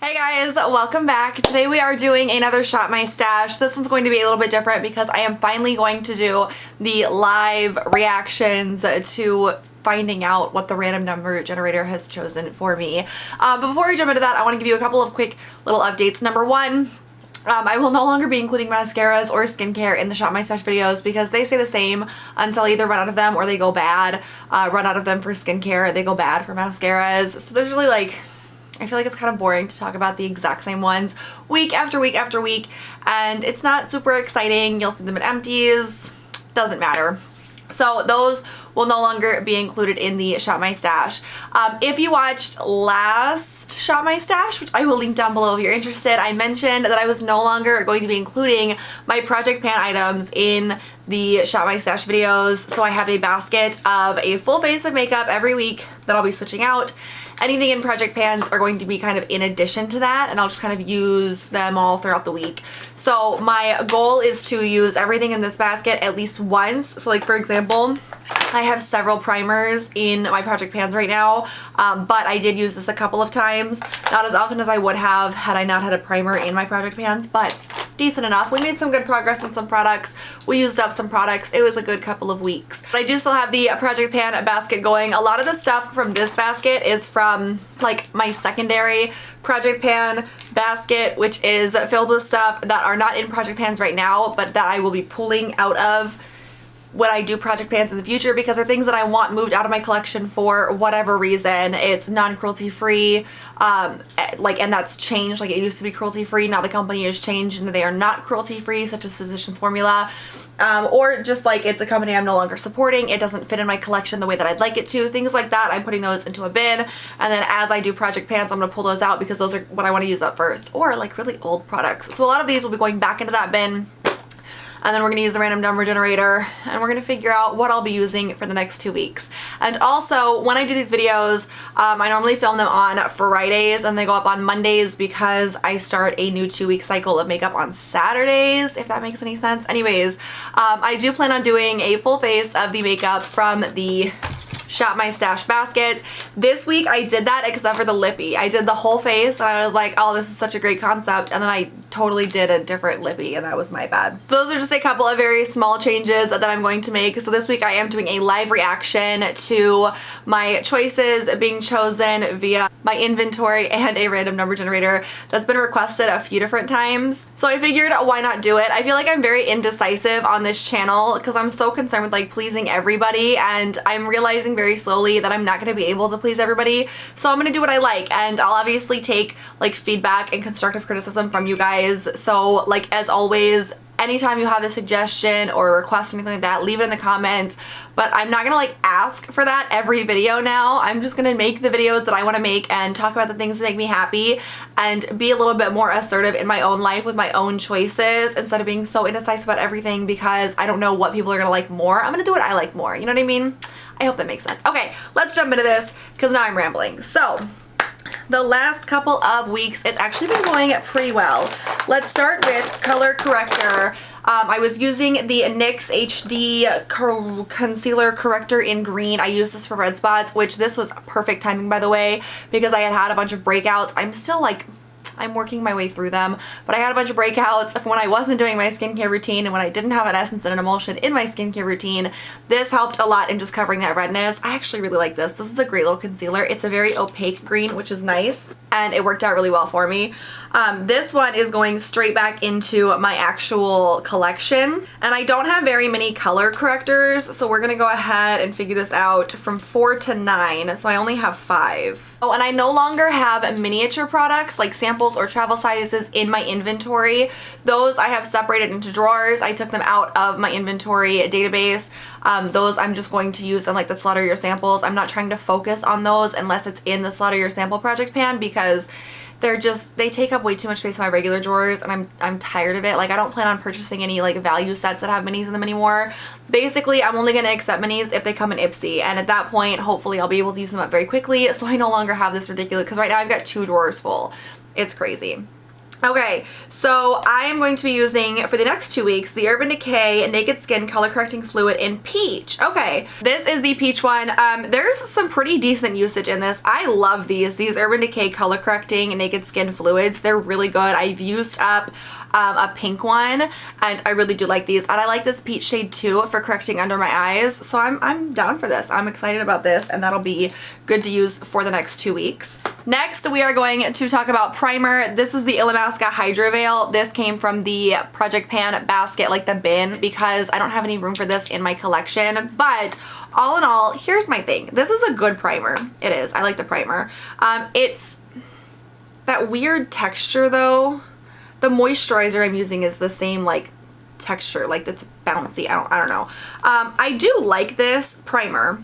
Hey guys, welcome back. Today we are doing another Shop My Stash. This one's going to be a little bit different because I am finally going to do the live reactions to finding out what the random number generator has chosen for me. But before we jump into that, I want to give you a couple of quick little updates. Number one, I will no longer be including mascaras or skincare in the Shop My Stash videos because they stay the same until I either run out of them or they go bad. Run out of them for skincare, they go bad for mascaras. So there's really I feel like it's kind of boring to talk about the exact same ones week after week after week, and it's not super exciting. You'll see them in empties. Doesn't matter. So those will no longer be included in the Shop My Stash. If you watched last Shop My Stash, which I will link down below if you're interested, I mentioned that I was no longer going to be including my Project Pan items in the Shop My Stash videos. So I have a basket of a full face of makeup every week that I'll be switching out. Anything in Project Pans are going to be kind of in addition to that, and I'll just kind of use them all throughout the week. So my goal is to use everything in this basket at least once. So like for example, I have several primers in my Project Pans right now, but I did use this a couple of times. Not as often as I would have had I not had a primer in my Project Pans, but decent enough. We made some good progress on some products. We used up some products. It was a good couple of weeks. But I do still have the Project Pan basket going. A lot of the stuff from this basket is from like my secondary Project Pan basket, which is filled with stuff that are not in Project Pans right now, but that I will be pulling out of when I do Project Pans in the future because they're things that I want moved out of my collection for whatever reason. It's non-cruelty free, and that's changed. Like it used to be cruelty free, now the company has changed and they are not cruelty free, such as Physicians Formula, or just like it's a company I'm no longer supporting. It doesn't fit in my collection the way that I'd like it to. Things like that, I'm putting those into a bin, and then as I do Project Pans, I'm gonna pull those out because those are what I want to use up first, or like really old products. So a lot of these will be going back into that bin. And then we're going to use the random number generator and we're going to figure out what I'll be using for the next 2 weeks. And also, when I do these videos, I normally film them on Fridays and they go up on Mondays because I start a new 2-week cycle of makeup on Saturdays, if that makes any sense. Anyways, I do plan on doing a full face of the makeup from the Shop My Stash basket. This week I did that except for the lippy. I did the whole face and I was like, oh, this is such a great concept, and then I totally did a different lippy and that was my bad. Those are just a couple of very small changes that I'm going to make. So this week I am doing a live reaction to my choices being chosen via my inventory and a random number generator that's been requested a few different times. So I figured why not do it. I feel like I'm very indecisive on this channel because I'm so concerned with like pleasing everybody, and I'm realizing very slowly that I'm not going to be able to please everybody. So I'm going to do what I like, and I'll obviously take like feedback and constructive criticism from you guys. So like as always, anytime you have a suggestion or a request or anything like that, leave it in the comments. But I'm not gonna like ask for that every video now. I'm just gonna make the videos that I want to make and talk about the things that make me happy and be a little bit more assertive in my own life with my own choices instead of being so indecisive about everything because I don't know what people are gonna like more. I'm gonna do what I like more, you know what I mean? I hope that makes sense. Okay, let's jump into this because now I'm rambling. So the last couple of weeks, it's actually been going pretty well. Let's start with color corrector. I was using the NYX HD Concealer Corrector in green. I used this for red spots, which this was perfect timing, by the way, because I had a bunch of breakouts. I'm still like, I'm working my way through them, but I had a bunch of breakouts when I wasn't doing my skincare routine and when I didn't have an essence and an emulsion in my skincare routine. This helped a lot in just covering that redness. I actually really like this. This is a great little concealer. It's a very opaque green, which is nice, and it worked out really well for me. This one is going straight back into my actual collection, and I don't have very many color correctors, so we're gonna go ahead and figure this out from 4 to 9, so I only have 5. Oh, and I no longer have miniature products like samples or travel sizes in my inventory. Those I have separated into drawers. I took them out of my inventory database. Those I'm just going to use in like the Slaughter Your Samples. I'm not trying to focus on those unless it's in the Slaughter Your Sample Project Pan because they take up way too much space in my regular drawers, and I'm tired of it. Like I don't plan on purchasing any like value sets that have minis in them anymore. Basically, I'm only going to accept minis if they come in Ipsy, and at that point, hopefully I'll be able to use them up very quickly, so I no longer have this ridiculous, because right now I've got 2 drawers full. It's crazy. Okay, so I am going to be using, for the next 2 weeks, the Urban Decay Naked Skin Color Correcting Fluid in Peach. Okay, this is the Peach one. There's some pretty decent usage in this. I love these Urban Decay Color Correcting Naked Skin Fluids. They're really good. I've used up a pink one, and I really do like these, and I like this peach shade too for correcting under my eyes, so I'm down for this. I'm excited about this, and that'll be good to use for the next 2 weeks. Next, we are going to talk about primer. This is the Illamasqua Hydra Veil. This came from the Project Pan basket, like the bin, because I don't have any room for this in my collection, but all in all, here's my thing. This is a good primer. It is. I like the primer. It's that weird texture though. The moisturizer I'm using is the same like texture, like it's bouncy. I don't know. I do like this primer.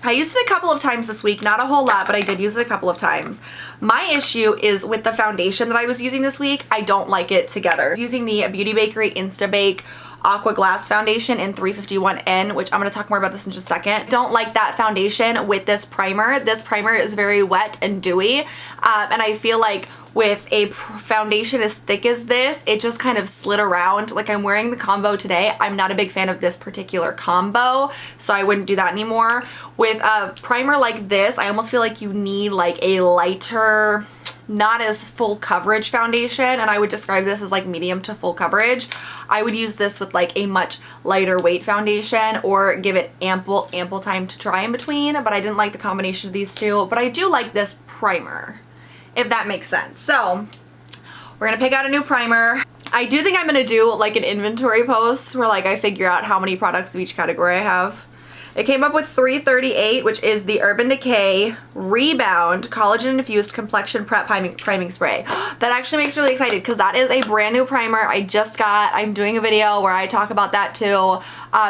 I used it a couple of times this week, not a whole lot, but I did use it a couple of times. My issue is with the foundation that I was using this week. I don't like it together. I was using the Beauty Bakerie Insta Bake Aqua Glass Foundation in 351N, which I'm going to talk more about this in just a second. Don't like that foundation with this primer. This primer is very wet and dewy, and I feel like with a foundation as thick as this, it just kind of slid around. Like, I'm wearing the combo today. I'm not a big fan of this particular combo, so I wouldn't do that anymore. With a primer like this, I almost feel like you need like a lighter, not as full coverage foundation, and I would describe this as like medium to full coverage. I would use this with like a much lighter weight foundation or give it ample time to dry in between, but I didn't like the combination of these two. But I do like this primer, if that makes sense. So we're gonna pick out a new primer. I do think I'm gonna do like an inventory post where like I figure out how many products of each category I have. It came up with 338, which is the Urban Decay Rebound Collagen Infused Complexion Prep Priming Spray. That actually makes me really excited because that is a brand new primer I just got. I'm doing a video where I talk about that too.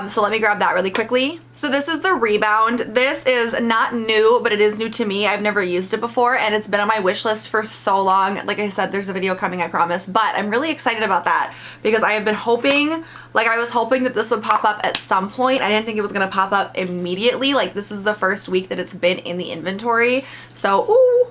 So let me grab that really quickly. So this is the Rebound. This is not new, but it is new to me. I've never used it before, and it's been on my wish list for so long. Like I said, there's a video coming, I promise, but I'm really excited about that because I have been hoping, like I was hoping that this would pop up at some point. I didn't think it was gonna pop up immediately. Like, this is the first week that it's been in the inventory. So, ooh,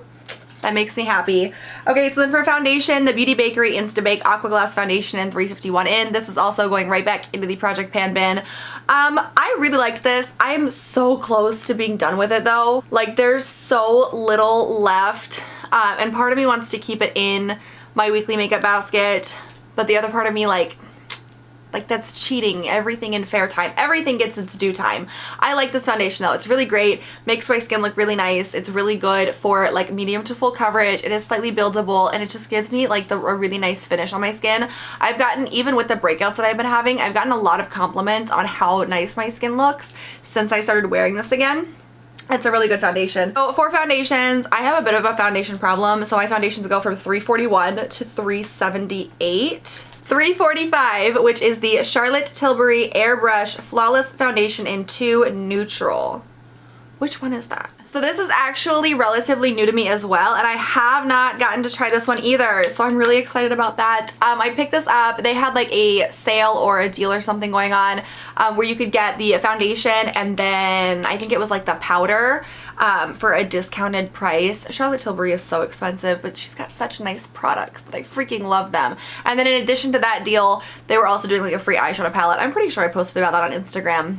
that makes me happy. Okay, so then for foundation, the Beauty Bakerie Insta Bake Aqua Glass Foundation in 351N. This is also going right back into the Project Pan bin. I really liked this. I'm so close to being done with it though. Like, there's so little left, and part of me wants to keep it in my weekly makeup basket, but the other part of me like that's cheating. Everything in fair time. Everything gets its due time. I like this foundation though. It's really great. Makes my skin look really nice. It's really good for like medium to full coverage. It is slightly buildable, and it just gives me like a really nice finish on my skin. I've gotten, even with the breakouts that I've been having, I've gotten a lot of compliments on how nice my skin looks since I started wearing this again. It's a really good foundation. So for foundations, I have a bit of a foundation problem. So my foundations go from 341 to 378. 345, which is the Charlotte Tilbury Airbrush Flawless Foundation in 2 Neutral. Which one is that? So this is actually relatively new to me as well, and I have not gotten to try this one either, so I'm really excited about that. I picked this up. They had like a sale or a deal or something going on where you could get the foundation and then I think it was like the powder for a discounted price. Charlotte Tilbury is so expensive, but she's got such nice products that I freaking love them. And then in addition to that deal, they were also doing like a free eyeshadow palette. I'm pretty sure I posted about that on Instagram.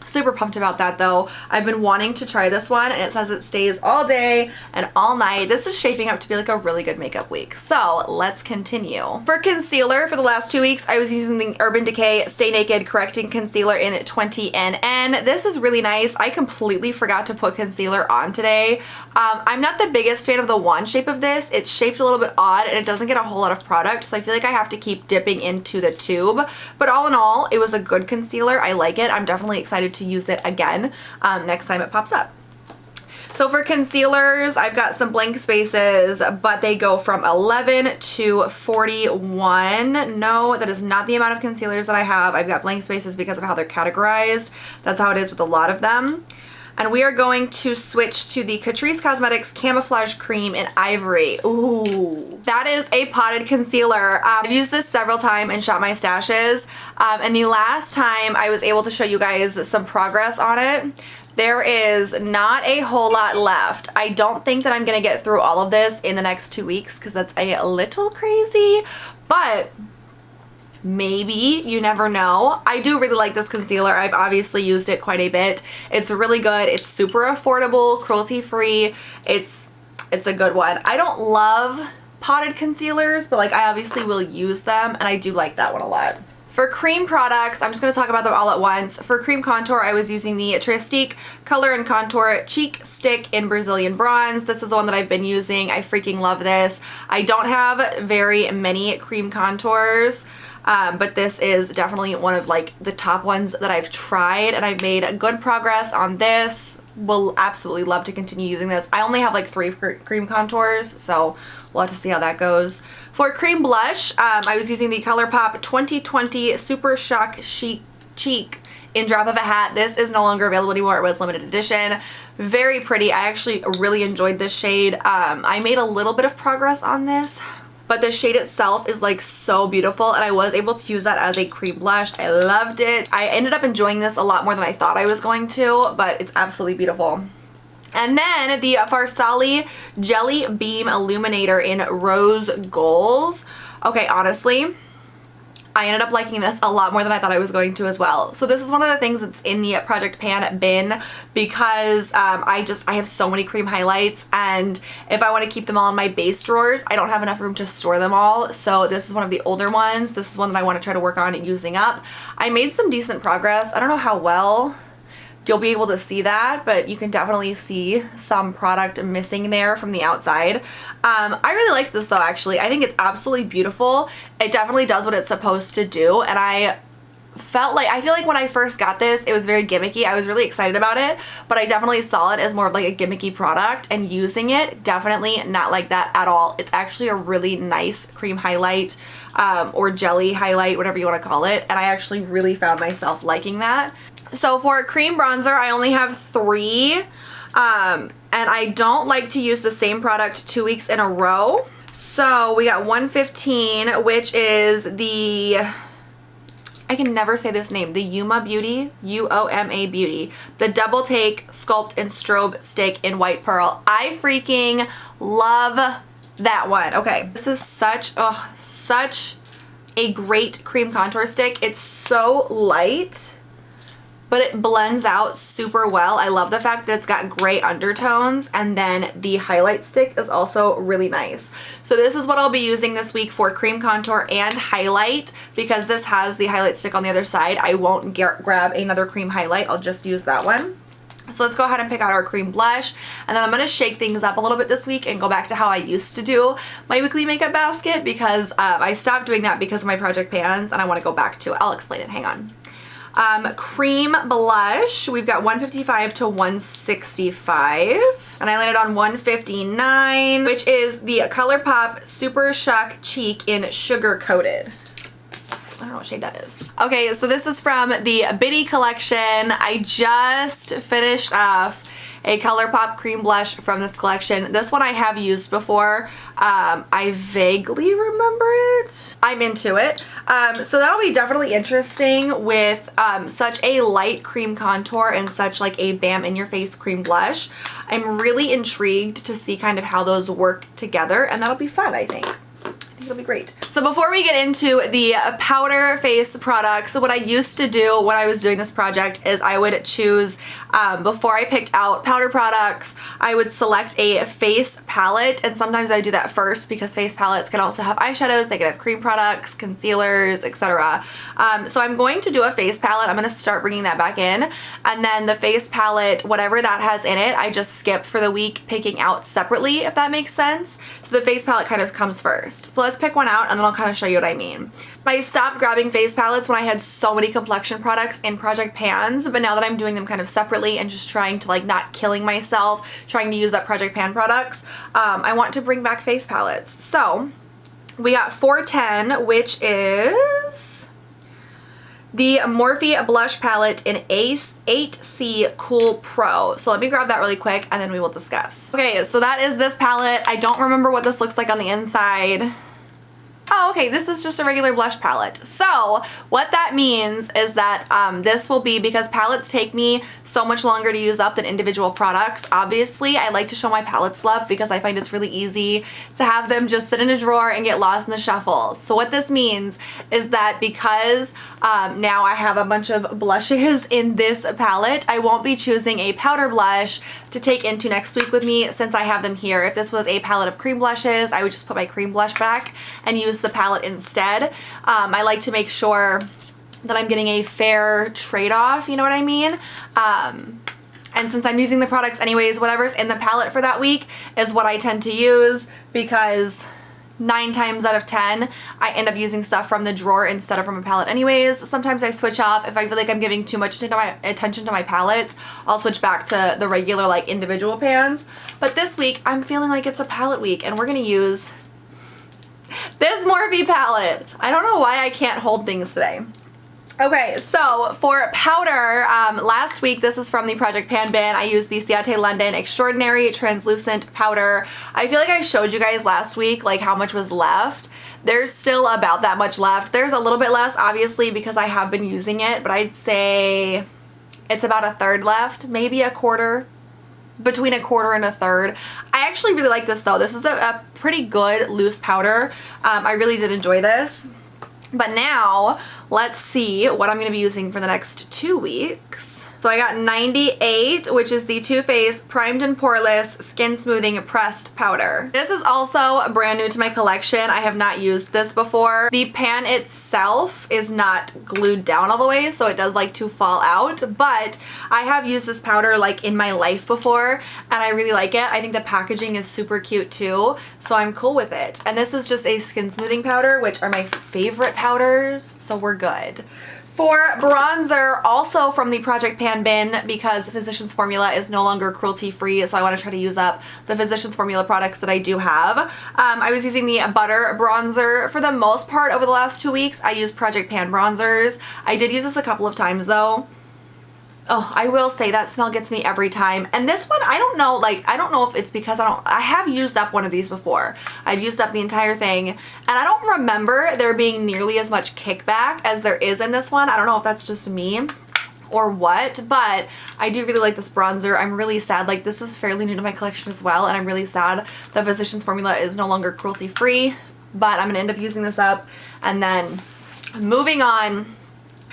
Super pumped about that though. I've been wanting to try this one, and it says it stays all day and all night. This is shaping up to be like a really good makeup week. So let's continue. For concealer, for the last 2 weeks, I was using the Urban Decay Stay Naked Correcting Concealer in 20NN. This is really nice. I completely forgot to put concealer on today. I'm not the biggest fan of the wand shape of this. It's shaped a little bit odd, and it doesn't get a whole lot of product, so I feel like I have to keep dipping into the tube. But all in all, it was a good concealer. I like it. I'm definitely excited to use it again next time it pops up. So for concealers, I've got some blank spaces, but they go from 11 to 41. No, that is not the amount of concealers that I have. I've got blank spaces because of how they're categorized. That's how it is with a lot of them. And we are going to switch to the Catrice Cosmetics Camouflage Cream in Ivory. Ooh, that is a potted concealer. I've used this several times and shot my stashes. And the last time I was able to show you guys some progress on it, there is not a whole lot left. I don't think that I'm gonna get through all of this in the next 2 weeks because that's a little crazy, but maybe, you never know. I do really like this concealer. I've obviously used it quite a bit. It's really good. It's super affordable, cruelty-free. It's a good one. I don't love potted concealers, but like I obviously will use them, and I do like that one a lot. For cream products, I'm just going to talk about them all at once. For cream contour, I was using the Trestique Color and Contour Cheek Stick in Brazilian Bronze. This is the one that I've been using. I freaking love this. I don't have very many cream contours, but this is definitely one of like the top ones that I've tried, and I've made good progress on this. Will absolutely love to continue using this. I only have like 3 cream contours, so we'll have to see how that goes. For cream blush, I was using the Colourpop 2020 Super Shock Chic Cheek in Drop of a Hat. This is no longer available anymore. It was limited edition. Very pretty. I actually really enjoyed this shade. I made a little bit of progress on this, but the shade itself is like so beautiful, and I was able to use that as a cream blush. I loved it. I ended up enjoying this a lot more than I thought I was going to, but it's absolutely beautiful. And then the Farsali Jelly Beam Illuminator in Rose Goals. Okay, honestly, I ended up liking this a lot more than I thought I was going to as well. So this is one of the things that's in the Project Pan bin because I have so many cream highlights, and if I want to keep them all in my base drawers, I don't have enough room to store them all. So this is one of the older ones. This is one that I want to try to work on using up. I made some decent progress. I don't know how well you'll be able to see that, but you can definitely see some product missing there from the outside. I really liked this though, actually. I think it's absolutely beautiful. It definitely does what it's supposed to do, and I feel like when I first got this, it was very gimmicky. I was really excited about it, but I definitely saw it as more of like a gimmicky product, and using it, definitely not like that at all. It's actually a really nice cream highlight, or jelly highlight, whatever you want to call it, and I actually really found myself liking that. So for cream bronzer, I only have 3, and I don't like to use the same product 2 weeks in a row. So we got 115, which is the, I can never say this name, the Uoma Beauty, U-O-M-A Beauty, the Double Take Sculpt and Strobe Stick in White Pearl. I freaking love that one. Okay, this is such a great cream contour stick. It's so light, but it blends out super well. I love the fact that it's got gray undertones, and then the highlight stick is also really nice. So this is what I'll be using this week for cream contour and highlight, because this has the highlight stick on the other side. I won't grab another cream highlight. I'll just use that one. So let's go ahead and pick out our cream blush, and then I'm going to shake things up a little bit this week and go back to how I used to do my weekly makeup basket, because I stopped doing that because of my Project Pans, and I want to go back to it. I'll explain it. Hang on. Cream blush, we've got 155 to 165, and I landed on 159, which is the Colourpop Super Shock Cheek in Sugar Coated. I don't know what shade that is. Okay, so this is from the Bitti collection. I just finished off a Colourpop cream blush from this collection. This one I have used before. I vaguely remember it. I'm into it. So that'll be definitely interesting with such a light cream contour and such like a bam in your face cream blush. I'm really intrigued to see kind of how those work together, and that'll be fun, I think. It'll be great. So before we get into the powder face products, what I used to do when I was doing this project is I would choose, before I picked out powder products, I would select a face palette, and sometimes I would do that first because face palettes can also have eyeshadows, they can have cream products, concealers, etc. So I'm going to do a face palette. I'm going to start bringing that back in, and then the face palette, whatever that has in it, I just skip for the week picking out separately, if that makes sense. So the face palette kind of comes first. So let's pick one out, and then I'll kind of show you what I mean. I stopped grabbing face palettes when I had so many complexion products in Project Pans, but now that I'm doing them kind of separately and just trying to like not killing myself trying to use up Project Pan products, I want to bring back face palettes. So we got 410, which is the Morphe blush palette in Ace 8C Cool Pro. So let me grab that really quick and then we will discuss. Okay, so that is this palette. I don't remember what this looks like on the inside. Oh, okay, this is just a regular blush palette. So what that means is that this will be, because palettes take me so much longer to use up than individual products. Obviously, I like to show my palettes love because I find it's really easy to have them just sit in a drawer and get lost in the shuffle. So what this means is that because now I have a bunch of blushes in this palette, I won't be choosing a powder blush to take into next week with me since I have them here. If this was a palette of cream blushes, I would just put my cream blush back and use the palette instead. I like to make sure that I'm getting a fair trade-off, you know what I mean? And since I'm using the products anyways, whatever's in the palette for that week is what I tend to use, because 9 times out of 10 I end up using stuff from the drawer instead of from a palette anyways. Sometimes I switch off. If I feel like I'm giving too much attention to my palettes, I'll switch back to the regular like individual pans. But this week I'm feeling like it's a palette week and we're gonna use this Morphe palette. I don't know why I can't hold things today. Okay, so for powder, last week, this is from the Project Pan bin. I used the Ciate London Extraordinary Translucent Powder. I feel like I showed you guys last week like how much was left. There's still about that much left. There's a little bit less, obviously, because I have been using it, but I'd say it's about a third left, maybe a quarter. Between a quarter and a third. I actually really like this though. This is a pretty good loose powder. I really did enjoy this. But now let's see what I'm going to be using for the next 2 weeks. So I got 98, which is the Too Faced Primed and Poreless Skin Smoothing Pressed Powder. This is also brand new to my collection. I have not used this before. The pan itself is not glued down all the way, so it does like to fall out, but I have used this powder like in my life before, and I really like it. I think the packaging is super cute too, so I'm cool with it. And this is just a skin smoothing powder, which are my favorite powders, so we're good. For bronzer, also from the Project Pan bin, because Physicians Formula is no longer cruelty-free, so I want to try to use up the Physicians Formula products that I do have. I was using the Butter bronzer for the most part over the last 2 weeks. I used Project Pan bronzers. I did use this a couple of times though. Oh, I will say that smell gets me every time. And this one, I don't know, like, I don't know if it's because I have used up one of these before. I've used up the entire thing, and I don't remember there being nearly as much kickback as there is in this one. I don't know if that's just me or what, but I do really like this bronzer. I'm really sad, like, this is fairly new to my collection as well, and I'm really sad the Physicians Formula is no longer cruelty-free, but I'm gonna end up using this up. And then moving on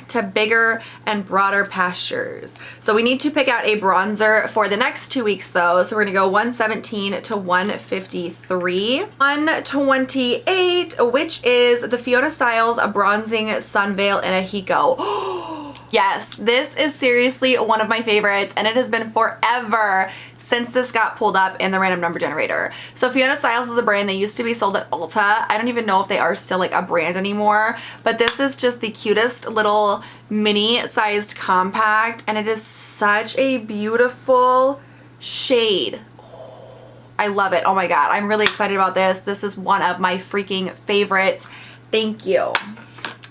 to bigger and broader pastures. So we need to pick out a bronzer for the next 2 weeks though. So we're gonna go 117 to 153. 128, which is the Fiona Styles Bronzing Sun Veil in a Hiko. Yes, this is seriously one of my favorites, and it has been forever since this got pulled up in the random number generator. So Fiona Styles is a brand. They used to be sold at Ulta. I don't even know if they are still like a brand anymore, but this is just the cutest little mini sized compact, and it is such a beautiful shade. I love it. Oh my god, I'm really excited about this. This is one of my freaking favorites. Thank you.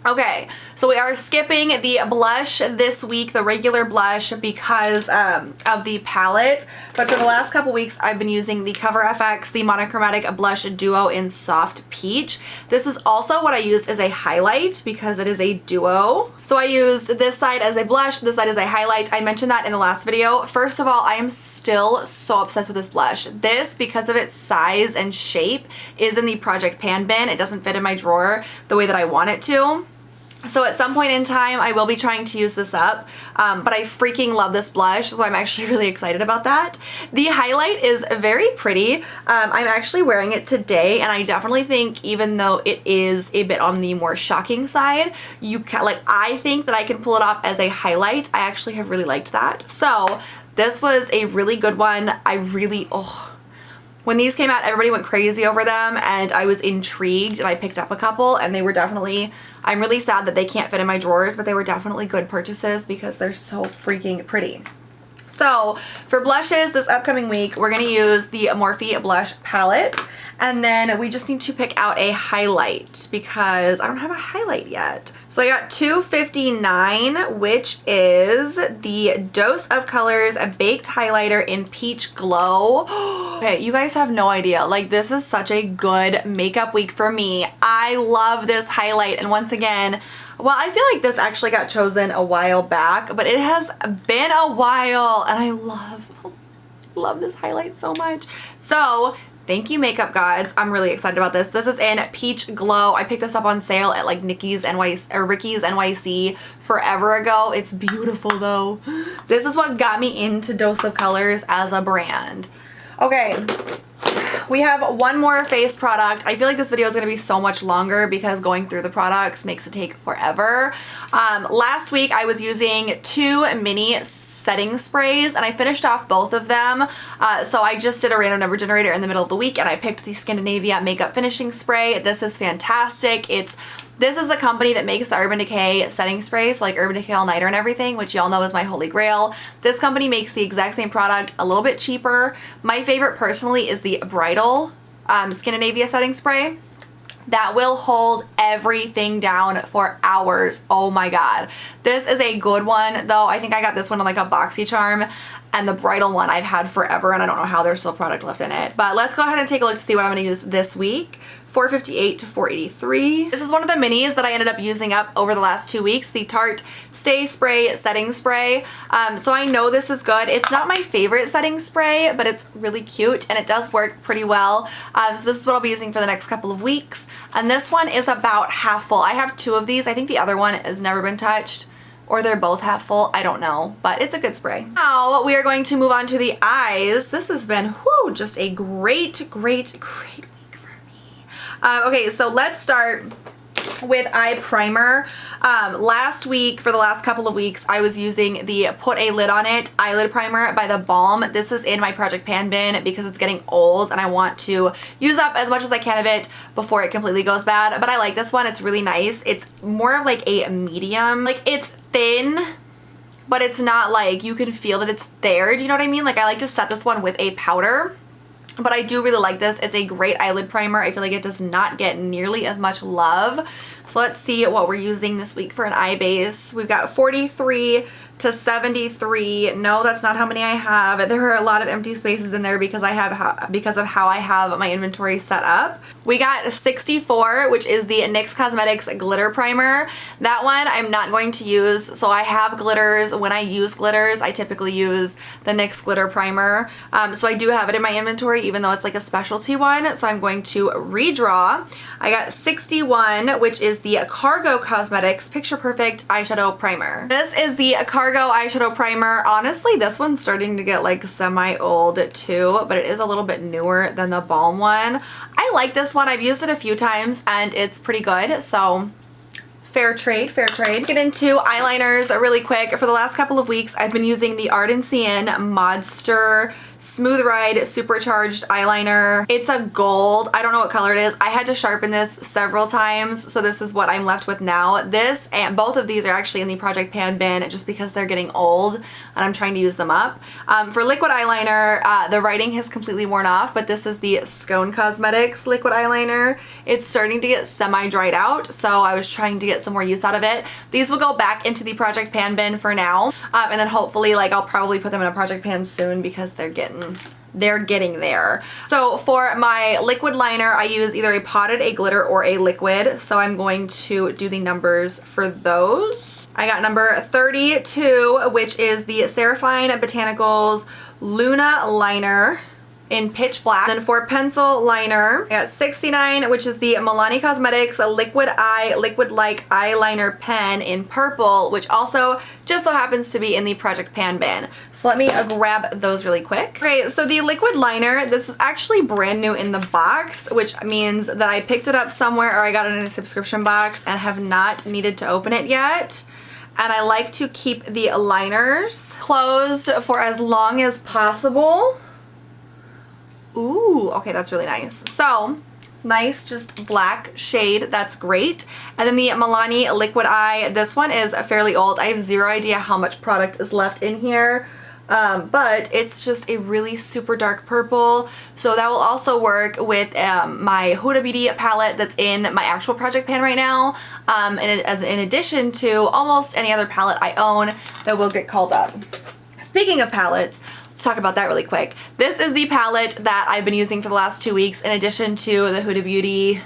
Okay, so we are skipping the blush this week, the regular blush, because of the palette. But for the last couple weeks, I've been using the Cover FX, the Monochromatic Blush Duo in Soft Peach. This is also what I used as a highlight because it is a duo. So I used this side as a blush, this side as a highlight. I mentioned that in the last video. First of all, I am still so obsessed with this blush. This, because of its size and shape, is in the Project Pan bin. It doesn't fit in my drawer the way that I want it to. So at some point in time, I will be trying to use this up, but I freaking love this blush, so I'm actually really excited about that. The highlight is very pretty. I'm actually wearing it today, and I definitely think, even though it is a bit on the more shocking side, I think that I can pull it off as a highlight. I actually have really liked that. So this was a really good one. When these came out, everybody went crazy over them, and I was intrigued, and I picked up a couple, and they were definitely, I'm really sad that they can't fit in my drawers, but they were definitely good purchases because they're so freaking pretty. So for blushes this upcoming week, we're going to use the Morphe blush palette. And then we just need to pick out a highlight because I don't have a highlight yet. So I got $2.59, which is the Dose of Colors Baked Highlighter in Peach Glow. Okay, you guys have no idea. Like, this is such a good makeup week for me. I love this highlight. And once again, well, I feel like this actually got chosen a while back, but it has been a while and I love this highlight so much. So thank you, makeup gods. I'm really excited about this. This is in Peach Glow. I picked this up on sale at like Ricky's NYC forever ago. It's beautiful though. This is what got me into Dose of Colors as a brand. Okay, we have one more face product. I feel like this video is going to be so much longer because going through the products makes it take forever. Last week I was using 2 mini setting sprays and I finished off both of them. So I just did a random number generator in the middle of the week and I picked the Scandinavia Makeup Finishing Spray. This is fantastic. This is a company that makes the Urban Decay setting sprays, so like Urban Decay All Nighter and everything, which y'all know is my holy grail. This company makes the exact same product, a little bit cheaper. My favorite personally is the Bridal Scandinavia setting spray. That will hold everything down for hours. Oh my god. This is a good one though. I think I got this one on like a BoxyCharm, and the Bridal one I've had forever and I don't know how there's still product left in it. But let's go ahead and take a look to see what I'm going to use this week. $4.58 to $4.83. This is one of the minis that I ended up using up over the last 2 weeks, the Tarte Stay Spray Setting Spray. So I know this is good. It's not my favorite setting spray, but it's really cute and it does work pretty well. So this is what I'll be using for the next couple of weeks. And this one is about half full. I have 2 of these. I think the other one has never been touched, or they're both half full. I don't know, but it's a good spray. Now we are going to move on to the eyes. This has been just a great week for me. Okay, so let's start with eye primer. Last week, for the last couple of weeks, I was using the Put a Lid on It eyelid primer by The Balm. This is in my Project Pan bin because it's getting old and I want to use up as much as I can of it before it completely goes bad. But I like this one. It's really nice. It's more of like a medium. Like, it's thin, but it's not like you can feel that it's there. Do you know what I mean? Like, I like to set this one with a powder. But I do really like this. It's a great eyelid primer. I feel like it does not get nearly as much love. So let's see what we're using this week for an eye base. We've got 43 to 73. No, that's not how many I have. There are a lot of empty spaces in there because of how I have my inventory set up. We got 64, which is the NYX Cosmetics Glitter Primer. That one I'm not going to use. So I have glitters. When I use glitters, I typically use the NYX Glitter Primer. So I do have it in my inventory, even though it's like a specialty one. So I'm going to redraw. I got 61, which is the Cargo Cosmetics Picture Perfect Eyeshadow Primer. This is the Cargo Eyeshadow Primer. Honestly, this one's starting to get like semi-old too, but it is a little bit newer than the Balm one. I like this one. I've used it a few times and it's pretty good. So fair trade, fair trade. Get into eyeliners really quick. For the last couple of weeks, I've been using the Art & Cien Modster Smooth Ride Supercharged Eyeliner. It's a gold. I don't know what color it is. I had to sharpen this several times, so this is what I'm left with now. This and both of these are actually in the Project Pan bin just because they're getting old and I'm trying to use them up. For liquid eyeliner, the writing has completely worn off, but this is the Scone Cosmetics liquid eyeliner. It's starting to get semi-dried out, so I was trying to get some more use out of it. These will go back into the Project Pan bin for now, and then hopefully, like, I'll probably put them in a Project Pan soon because they're getting there. So for my liquid liner, I use either a potted, a glitter, or a liquid. So I'm going to do the numbers for those. I got number 32, which is the Seraphine Botanicals Luna Liner in Pitch Black. Then for pencil liner, I got 69, which is the Milani Cosmetics Liquid Eye Liquid Like Eyeliner Pen in purple, which also just so happens to be in the Project Pan bin. So let me grab those really quick. Okay, so the liquid liner, this is actually brand new in the box, which means that I picked it up somewhere or I got it in a subscription box and have not needed to open it yet. And I like to keep the liners closed for as long as possible. Ooh, okay, that's really nice. So, nice, just black shade, that's great. And then the Milani Liquid Eye, this one is fairly old. I have zero idea how much product is left in here. but it's just a really super dark purple. So that will also work with my Huda Beauty palette that's in my actual project pan right now, and as in addition to almost any other palette I own that will get called up. Speaking of palettes, let's talk about that really quick. This is the palette that I've been using for the last 2 weeks in addition to the Huda Beauty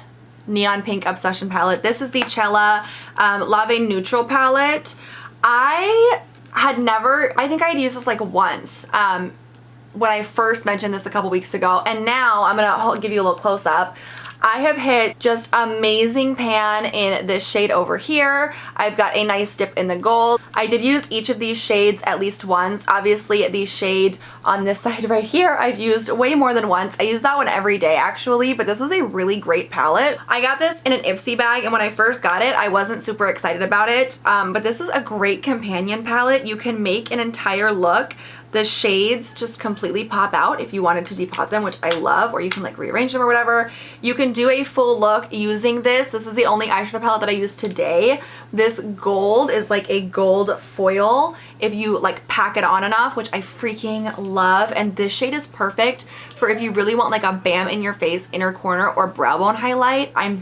Neon Pink Obsession palette. This is the Cella Lave Neutral palette. I think I had used this like once when I first mentioned this a couple weeks ago, and now I'm gonna give you a little close up. I have hit just amazing pan in this shade over here. I've got a nice dip in the gold. I did use each of these shades at least once. Obviously the shade on this side right here I've used way more than once. I use that one every day actually, but this was a really great palette. I got this in an Ipsy bag, and when I first got it I wasn't super excited about it, but this is a great companion palette. You can make an entire look. The shades just completely pop out if you wanted to depot them, which I love, or you can like rearrange them or whatever. You can do a full look using this. This is the only eyeshadow palette that I used today. This gold is like a gold foil if you like pack it on enough, which I freaking love. And this shade is perfect for if you really want like a bam in your face inner corner or brow bone highlight. I'm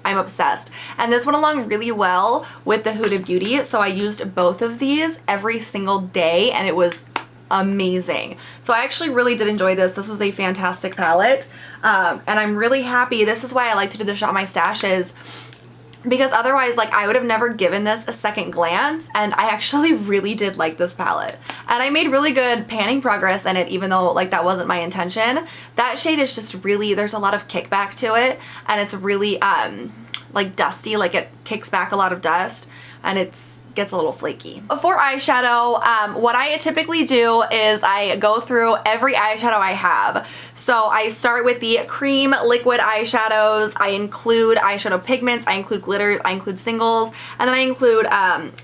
obsessed. And this went along really well with the Huda Beauty, so I used both of these every single day and it was amazing. So I actually really did enjoy this. This was a fantastic palette, and I'm really happy. This is why I like to do the Shop My Stashes, because otherwise like I would have never given this a second glance, and I actually really did like this palette. And I made really good panning progress in it, even though like that wasn't my intention. That shade is just really, there's a lot of kickback to it, and it's really like dusty, like it kicks back a lot of dust, and gets a little flaky. For eyeshadow, what I typically do is I go through every eyeshadow I have. So I start with the cream liquid eyeshadows. I include eyeshadow pigments, I include glitters, I include singles, and then I include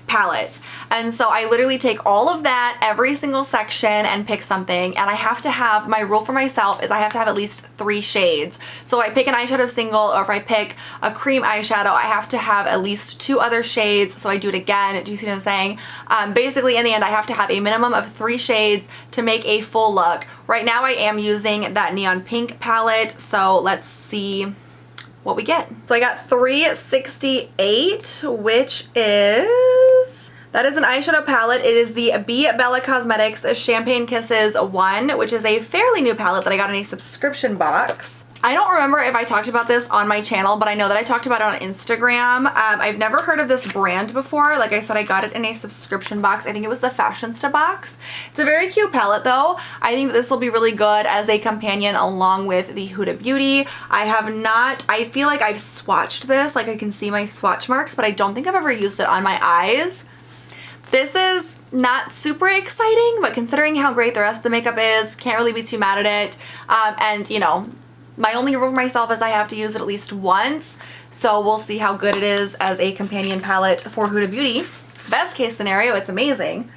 palettes. And so I literally take all of that, every single section, and pick something. And I have to have, my rule for myself is I have to have at least 3 shades. So I pick an eyeshadow single, or if I pick a cream eyeshadow, I have to have at least 2 other shades. So I do it again. Do you see what I'm saying? Basically in the end I have to have a minimum of 3 shades to make a full look. Right now I am using that neon pink palette, so let's see what we get. So I got 368, which is... that is an eyeshadow palette. It is the B Bella Cosmetics Champagne Kisses 1, which is a fairly new palette that I got in a subscription box. I don't remember if I talked about this on my channel, but I know that I talked about it on Instagram. I've never heard of this brand before. Like I said, I got it in a subscription box. I think it was the Fashionista box. It's a very cute palette though. I think this will be really good as a companion along with the Huda Beauty. I feel like I've swatched this, like I can see my swatch marks, but I don't think I've ever used it on my eyes. This is not super exciting, but considering how great the rest of the makeup is, can't really be too mad at it. And you know, my only rule for myself is I have to use it at least once, so we'll see how good it is as a companion palette for Huda Beauty. Best case scenario, it's amazing.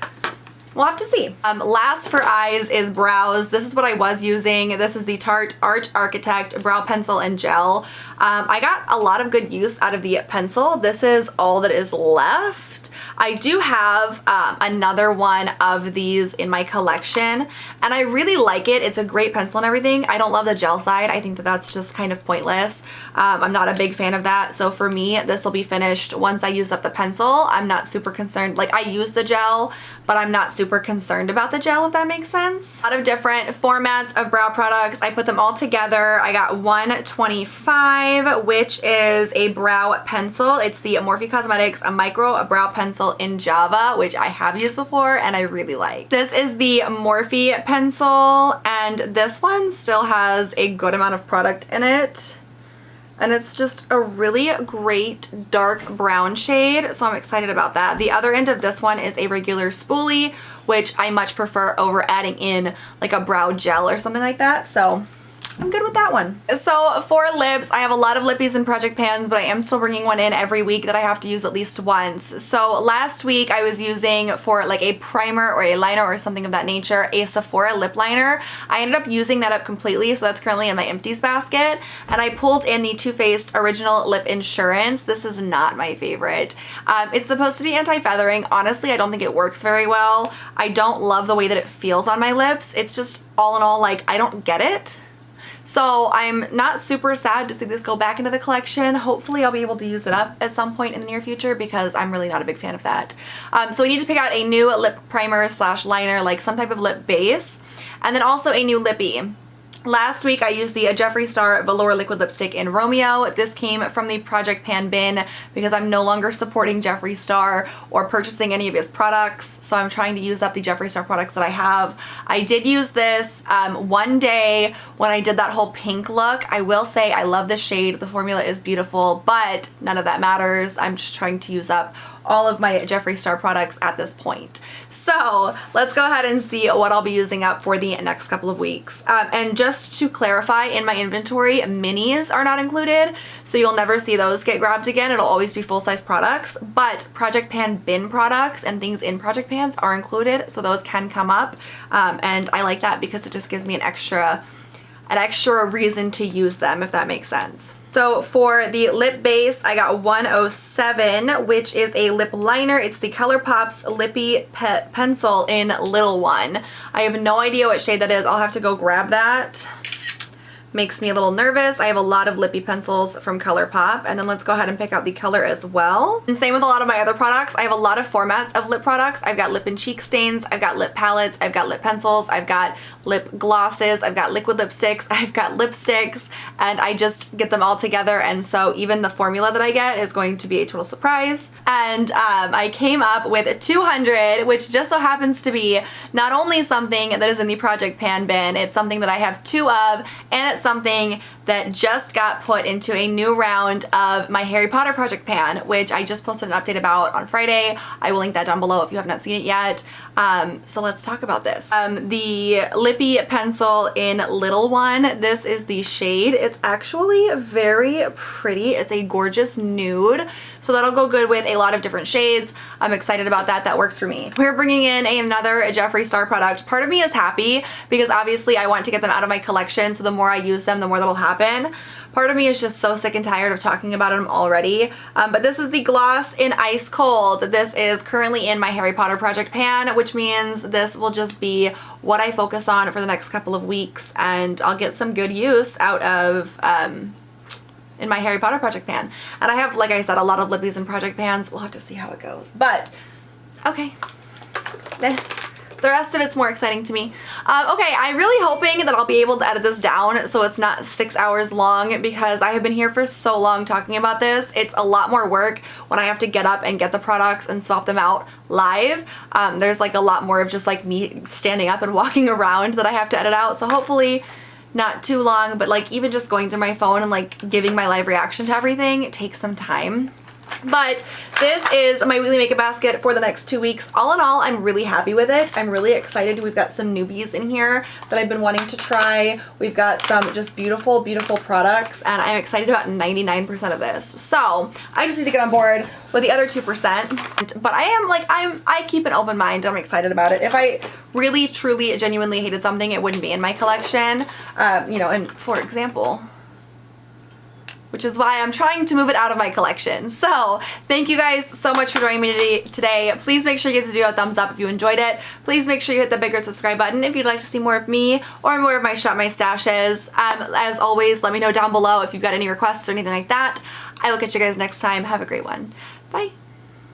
We'll have to see. Last for eyes is brows. This is what I was using. This is the Tarte Arch Architect Brow Pencil and Gel. I got a lot of good use out of the pencil. This is all that is left. I do have another one of these in my collection, and I really like it. It's a great pencil and everything. I don't love the gel side. I think that that's just kind of pointless. I'm not a big fan of that. So for me, this will be finished once I use up the pencil. I'm not super concerned. Like I use the gel, but I'm not super concerned about the gel, if that makes sense. A lot of different formats of brow products. I put them all together. I got 125, which is a brow pencil. It's the Morphe Cosmetics Micro Brow Pencil in Java, which I have used before and I really like. This is the Morphe pencil, and this one still has a good amount of product in it. And it's just a really great dark brown shade, so I'm excited about that. The other end of this one is a regular spoolie, which I much prefer over adding in like a brow gel or something like that. So I'm good with that one. So for lips, I have a lot of lippies and project pans, but I am still bringing one in every week that I have to use at least once. So last week I was using for like a primer or a liner or something of that nature, a Sephora lip liner. I ended up using that up completely, so that's currently in my empties basket. And I pulled in the Too Faced Original Lip Insurance. This is not my favorite. It's supposed to be anti-feathering. Honestly, I don't think it works very well. I don't love the way that it feels on my lips. It's just all in all, like, I don't get it. So I'm not super sad to see this go back into the collection. Hopefully I'll be able to use it up at some point in the near future because I'm really not a big fan of that. So we need to pick out a new lip primer slash liner, like some type of lip base, and then also a new lippy. Last week I used the Jeffree Star Velour Liquid Lipstick in Romeo. This came from the Project Pan bin because I'm no longer supporting Jeffree Star or purchasing any of his products, so I'm trying to use up the Jeffree Star products that I have. I did use this one day when I did that whole pink look. I will say I love the shade. The formula is beautiful, but none of that matters. I'm just trying to use up all of my Jeffree Star products at this point. So let's go ahead and see what I'll be using up for the next couple of weeks. And just to clarify, in my inventory, minis are not included, so you'll never see those get grabbed again. It'll always be full-size products, but Project Pan bin products and things in Project Pans are included, so those can come up. And I like that because it just gives me an extra reason to use them, if that makes sense. So for the lip base, I got 107, which is a lip liner. It's the Colourpop's Lippy Pencil in Little One. I have no idea what shade that is. I'll have to go grab that. Makes me a little nervous. I have a lot of lippy pencils from Colourpop, and then let's go ahead and pick out the color as well. And same with a lot of my other products. I have a lot of formats of lip products. I've got lip and cheek stains, I've got lip palettes, I've got lip pencils, I've got lip glosses, I've got liquid lipsticks, I've got lipsticks, and I just get them all together, and so even the formula that I get is going to be a total surprise. And I came up with 200, which just so happens to be not only something that is in the Project Pan bin, it's something that I have 2 of, and it's something that just got put into a new round of my Harry Potter Project Pan, which I just posted an update about on Friday. I will link that down below if you have not seen it yet. So let's talk about this. The Lippy Pencil in Little One, this is the shade. It's actually very pretty. It's a gorgeous nude, so that'll go good with a lot of different shades. I'm excited about that. That works for me. We're bringing in another Jeffree Star product. Part of me is happy because obviously I want to get them out of my collection, so the more I use them, the more that'll happen. Part of me is just so sick and tired of talking about them already. But this is the gloss in Ice Cold. This is currently in my Harry Potter Project Pan, which means this will just be what I focus on for the next couple of weeks, and I'll get some good use out of in my Harry Potter Project Pan. And I have, like I said, a lot of lippies and project pans. We'll have to see how it goes. But, okay. The rest of it's more exciting to me. Okay, I'm really hoping that I'll be able to edit this down so it's not 6 hours long because I have been here for so long talking about this. It's a lot more work when I have to get up and get the products and swap them out live. There's like a lot more of just like me standing up and walking around that I have to edit out, so hopefully not too long, but like even just going through my phone and like giving my live reaction to everything takes some time. But this is my weekly makeup basket for the next 2 weeks. All in all, I'm really happy with it. I'm really excited. We've got some newbies in here that I've been wanting to try. We've got some just beautiful, beautiful products, and I'm excited about 99% of this. So I just need to get on board with the other 2%. But I am like, I keep an open mind. I'm excited about it. If I really, truly, genuinely hated something, it wouldn't be in my collection. You know, and for example, which is why I'm trying to move it out of my collection. So thank you guys so much for joining me today. Please make sure you give this video a thumbs up if you enjoyed it. Please make sure you hit the big red subscribe button if you'd like to see more of me or more of my Shop My Stashes. As always, let me know down below if you've got any requests or anything like that. I will catch you guys next time. Have a great one. Bye.